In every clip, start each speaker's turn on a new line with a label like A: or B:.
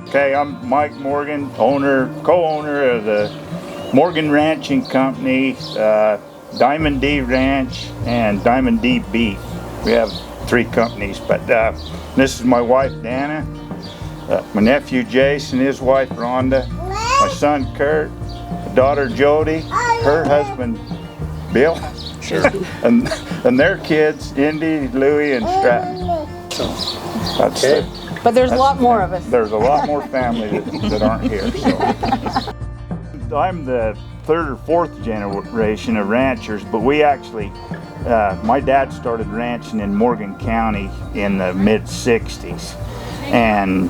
A: Okay, I'm Mike Morgan, co-owner of the Morgan Ranching Company, Diamond D Ranch, and Diamond D Beef. We have 3 companies, but this is my wife Dana, my nephew Jason, his wife Rhonda, my son Kurt, daughter Jody, her husband Bill, and their kids Indy, Louie, and Stratton. So that's
B: okay.
C: But there's a lot more of us.
A: There's a lot more family that aren't here. So. I'm the 3rd or 4th generation of ranchers, but we actually, my dad started ranching in Morgan County in the mid-60s, and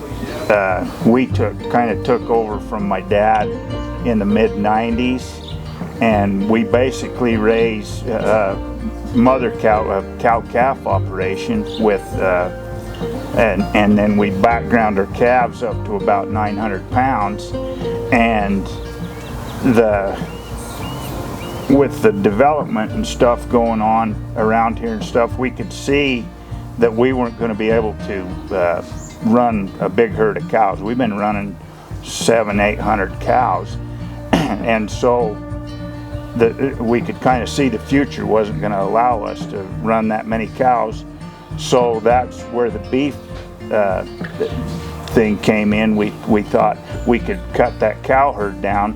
A: we kind of took over from my dad in the mid-90s, and we basically raised mother cow, a cow-calf operation with and then we background our calves up to about 900 pounds, and with the development and stuff going on around here and stuff, we could see that we weren't going to be able to run a big herd of cows. We've been running 700-800 cows, and so we could kind of see the future wasn't going to allow us to run that many cows. So that's where the beef thing came in. We thought we could cut that cow herd down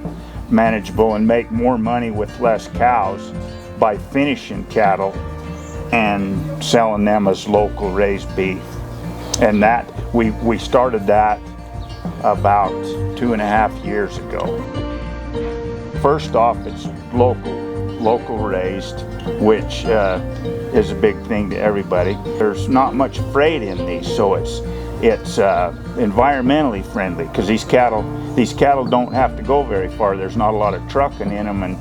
A: manageable and make more money with less cows by finishing cattle and selling them as local raised beef. And that we started that about 2.5 years ago. First off, it's local raised, which is a big thing to everybody. There's not much freight in these, so it's environmentally friendly, because these cattle don't have to go very far. There's not a lot of trucking in them and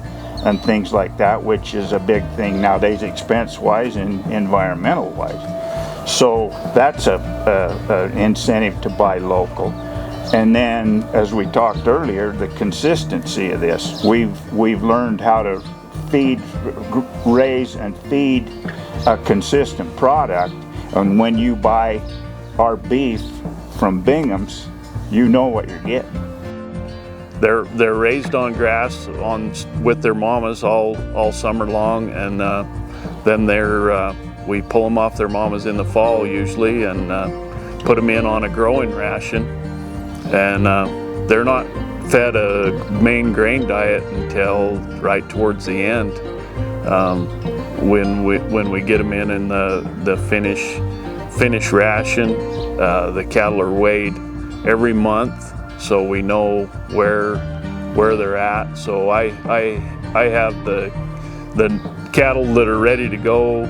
A: things like that, which is a big thing nowadays, expense-wise and environmental-wise. So that's a incentive to buy local. And then, as we talked earlier, the consistency of this. We've learned how to raise and feed a consistent product, and when you buy our beef from Bingham's, you know what you're getting.
B: They're raised on grass with their mamas all summer long, and then we pull them off their mamas in the fall usually, and put them in on a growing ration, and they're not fed a main grain diet until right towards the end, when we get them in the finish ration. The cattle are weighed every month, so we know where they're at. So I have the cattle that are ready to go.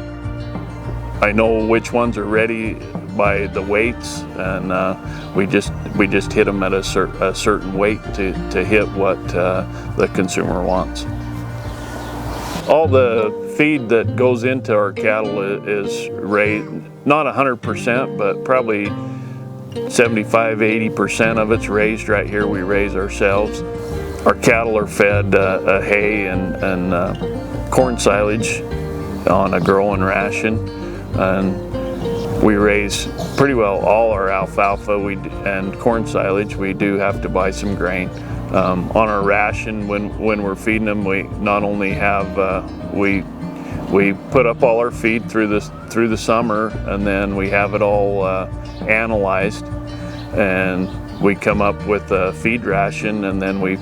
B: I know which ones are ready by the weights, and we just hit them at a certain weight to hit what the consumer wants. All the feed that goes into our cattle is raised, not 100%, but probably 75–80% of it's raised right here. We raise ourselves. Our cattle are fed hay and corn silage on a growing ration, and we raise pretty well all our alfalfa and corn silage. We do have to buy some grain. On our ration, when we're feeding them, we not only have we put up all our feed through the summer, and then we have it all analyzed, and we come up with a feed ration, and then we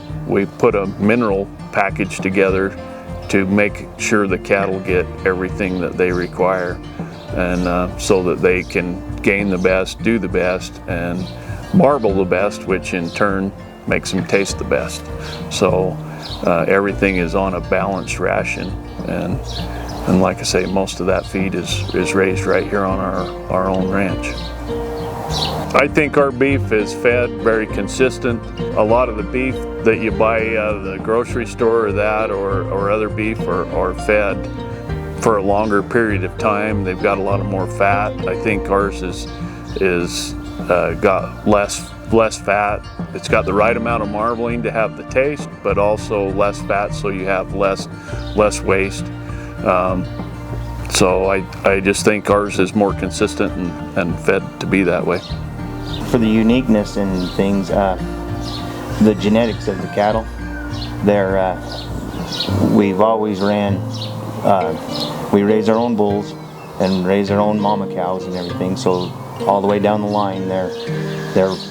B: put a mineral package together to make sure the cattle get everything that they require, and so that they can gain the best, do the best, and marble the best, which in turn makes them taste the best. So everything is on a balanced ration, and like I say, most of that feed is raised right here on our own ranch. I think our beef is fed very consistent. A lot of the beef that you buy out of the grocery store or other beef are fed for a longer period of time. They've got a lot of more fat. I think ours is got less fat. It's got the right amount of marbling to have the taste, but also less fat, so you have less waste. So I just think ours is more consistent and fed to be that way.
C: for the uniqueness and things, the genetics of the cattle, we've always ran, we raise our own bulls and raise our own mama cows and everything, so all the way down the line they're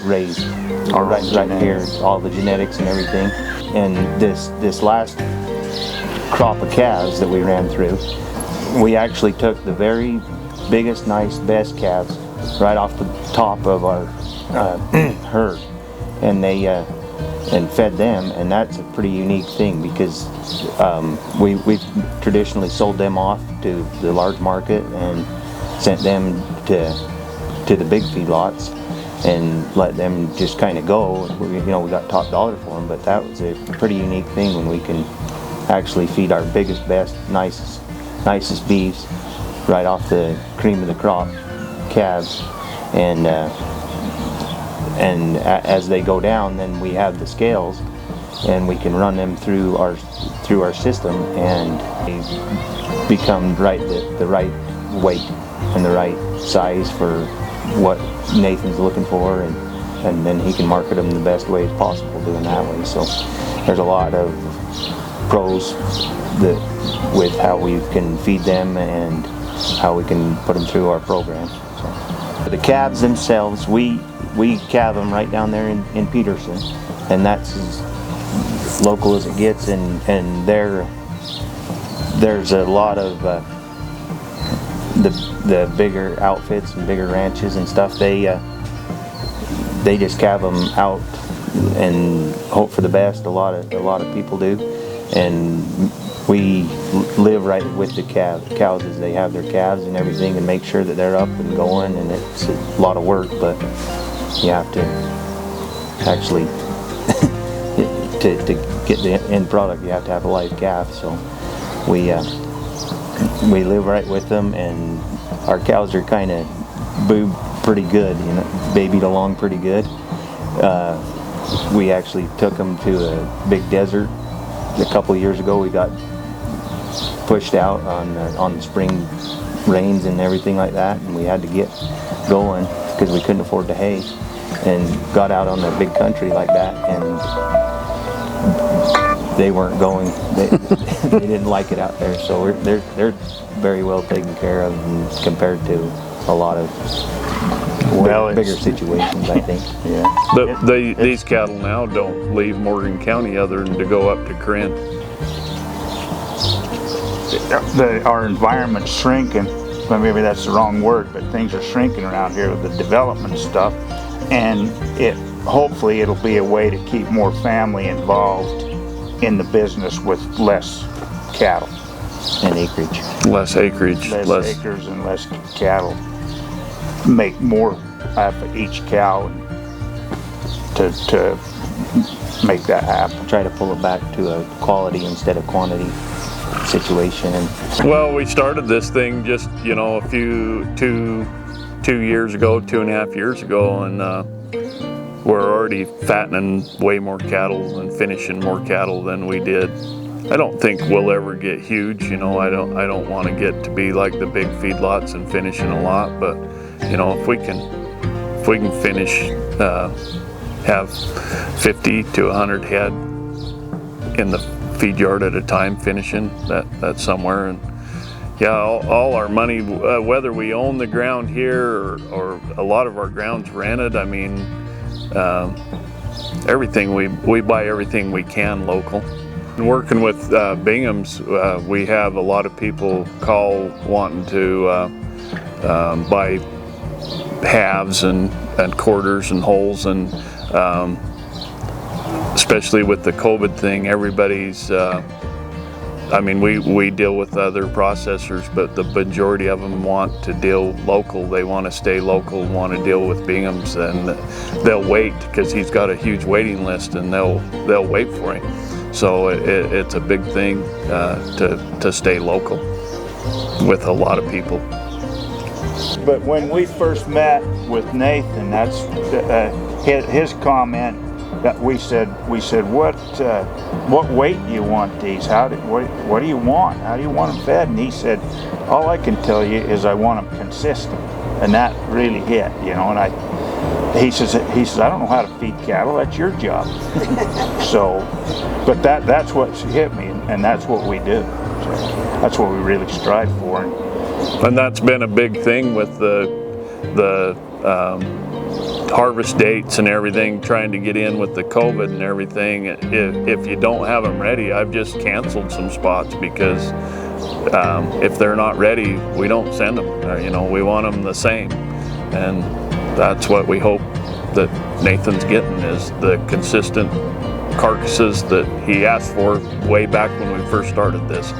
C: raised right here, all the genetics and everything. And this last crop of calves that we ran through, we actually took the very biggest, best calves right off the top of our herd, and and fed them, and that's a pretty unique thing because we've traditionally sold them off to the large market and sent them to the big feedlots and let them just kind of go. We got top dollar for them, but that was a pretty unique thing when we can actually feed our biggest, best, nicest beefs right off the cream of the crop calves, and as they go down, then we have the scales, and we can run them through our system, and they become the right weight and the right size for what Nathan's looking for, and then he can market them the best way as possible doing that way. So there's a lot of pros with how we can feed them and how we can put them through our program. So the calves themselves, we calve them right down there in Peterson, and that's as local as it gets, and there's a lot of the bigger outfits and bigger ranches and stuff, they just calve them out and hope for the best. A lot of people do, and we live right with the cows as they have their calves and everything, and make sure that they're up and going, and it's a lot of work, but you have to actually to get the end product, you have to have a live calf. So we live right with them, and our cows are kind of boobed pretty good, babied along pretty good. We actually took them to a big desert a couple of years ago. We got pushed out on the spring rains and everything like that, and we had to get going because we couldn't afford to hay, and got out on the big country like that, and they weren't going. They didn't like it out there, so they're very well taken care of compared to a lot of bigger situations, I think.
B: Yeah. These cattle now don't leave Morgan County other than to go up to Corinth.
A: Our environment's shrinking. Well, maybe that's the wrong word, but things are shrinking around here with the development stuff, and hopefully it'll be a way to keep more family involved in the business with less cattle
C: and acreage.
B: Less acreage.
A: Less acres and less cattle. Make more out of each cow to make that happen.
C: Try to pull it back to a quality instead of quantity situation.
B: Well, we started this thing just, a few, 2 years ago, 2.5 years ago, and we're already fattening way more cattle and finishing more cattle than we did. I don't think we'll ever get huge, I don't want to get to be like the big feedlots and finishing a lot, but if we can finish, have 50 to 100 head in the feed yard at a time finishing, that's somewhere. And yeah, all our money, whether we own the ground here or a lot of our ground's rented, everything, we buy everything we can local. Working with Bingham's, we have a lot of people call wanting to buy halves and quarters and wholes, and especially with the COVID thing, everybody's, we deal with other processors, but the majority of them want to deal local. They want to stay local, want to deal with Bingham's, and they'll wait because he's got a huge waiting list, and they'll wait for him. So it's a big thing to stay local with a lot of people.
A: But when we first met with Nathan, that's his comment. That we said, what weight do you want these? What do you want? How do you want them fed? And he said, all I can tell you is I want them consistent, and that really hit, And he says, I don't know how to feed cattle. That's your job. So, but that's what's hit me, and that's what we do. So that's what we really strive for.
B: And that's been a big thing with the harvest dates and everything, trying to get in with the COVID and everything. If you don't have them ready, I've just canceled some spots because if they're not ready, we don't send them. You know, we want them the same, and that's what we hope that Nathan's getting, is the consistent carcasses that he asked for way back when we first started this.